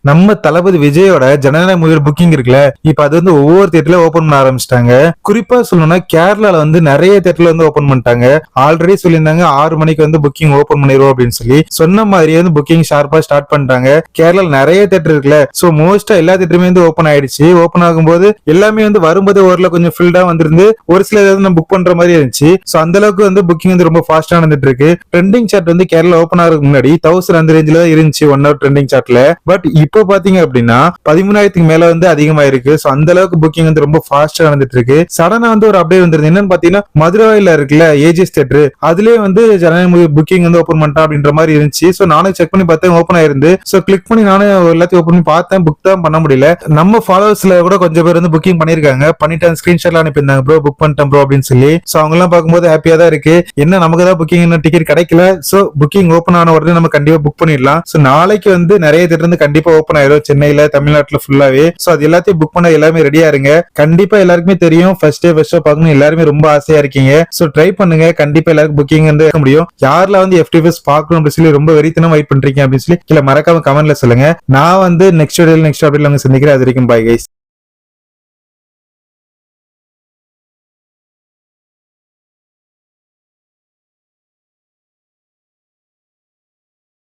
நம்ம தளபதி விஜயோட ஜனநாயக மூவி புக்கிங் இருக்குல்ல, இப்ப அது வந்து ஒவ்வொரு தியேட்டர்ல ஓபன் பண்ண ஆரம்பிச்சிட்டாங்க. குறிப்பா சொல்லணும்னா கேரளால வந்து நிறைய தியேட்டர்ல வந்து ஓபன் பண்ணிட்டாங்க. ஆல்ரெடி சொல்லியிருந்தாங்க 6 மணிக்கு வந்து புக்கிங் ஓபன் பண்ணிடுவோம் அப்படின்னு சொல்லி சொன்ன மாதிரியே வந்து புக்கிங் ஷார்ப்பா ஸ்டார்ட் பண்ணிட்டாங்க. கேரளால நிறைய தியேட்டர் இருக்குல்ல, சோ மோஸ்டா எல்லா தியேட்டருமே வந்து ஓபன் ஆயிடுச்சு. ஓபன் ஆகும்போது எல்லாமே வந்து வரும்போது ஓரளவு கொஞ்சம் ஃபில்டா வந்திருந்து ஒரு சில ஏதாவது நம்ம புக் பண்ற மாதிரி இருந்துச்சு. சோ அந்த அளவுக்கு வந்து புக்கிங் வந்து ரொம்ப ஃபாஸ்டா நடந்துட்டு இருக்கு. ட்ரெண்டிங் சார்ட் வந்து கேரளா ஓபன் ஆகிறதுக்கு முன்னாடி 1000 அந்த ரேஞ்சில தான் இருந்துச்சு 1 ஹவர் ட்ரெண்டிங் சார்ட்ல. பட் இப்போ பாத்தீங்க அப்படின்னா 13,000க்கு மேல வந்து அதிகமா இருக்கு. சோ அந்த அளவுக்கு புக்கிங் வந்து ரொம்ப ஃபாஸ்டா நடந்துட்டு இருக்கு. சடனா வந்து ஒரு அப்டேட் வந்துருது. என்னன்னு பாத்தீங்கன்னா மதுரையில இருக்குல்ல ஏஜிஎஸ் தியேட்டர், அதுலயே வந்து ஜனநாயக புக்கிங் வந்து ஓபன் பண்ணிட்டா அப்படின்ற மாதிரி இருந்துச்சு. சோ நானும் செக் பண்ணி பார்த்தேன், ஓபன் ஆயிருந்து. சோ கிளிக் பண்ணி நானும் எல்லாத்தையும் ஓபன் பண்ணி பார்த்தேன், புக் தான் பண்ண முடியல. நம்ம ஃபாலோவர்ஸ்ல கூட கொஞ்சம் பேர் வந்து புக்கிங் பண்ணிருக்காங்க, பண்ணிட்டு ஸ்கிரீன்ஷாட்லாம் அனுப்பியிருந்தாங்க, ப்ரோ புக் பண்ணிட்டேன் ப்ரோ அப்படின்னு சொல்லி. சோ அவங்க எல்லாம் பார்க்கும்போது ஹாப்பியா தான் இருக்கு. என்ன நமக்கு தான் புக்கிங் இன்னும் டிக்கெட் கிடைக்கல. சோ புக்கிங் ஓபன் ஆன உடனே நம்ம கண்டிப்பா புக் பண்ணிடலாம். சோ நாளைக்கு வந்து நிறைய தியேட்டர் வந்து கண்டிப்பா ஓபன் ஆயிரும் சென்னையில, தமிழ்நாட்டுல ஃபுல்லாவே. சோ அது எல்லாத்தையும் புக் பண்ண எல்லாமே ரெடியா இருங்க. கண்டிப்பா எல்லாருக்குமே தெரியும் ஃபர்ஸ்ட் டே ஃபர்ஸ்ட் ஷோ பார்க்கணும் எல்லாருமே ரொம்ப ஆசையா இருக்கீங்க. சோ ட்ரை பண்ணுங்க, கண்டிப்பா எல்லாருக்கும் புக்கிங் வந்து எடுக்க முடியும். யாரெல்லாம் வந்து FTFS பார்க்கணும் அப்படின்னு சொல்லி ரொம்ப வெறித்தனமா வெயிட் பண்றீங்க அப்படின்னு சொல்லி கீழே மறக்காம கமெண்ட்ல சொல்லுங்க. நான் வந்து நெக்ஸ்ட் அப்டேட்ல சந்திக்கிறேன். அது வரைக்கும் பை கைஸ்.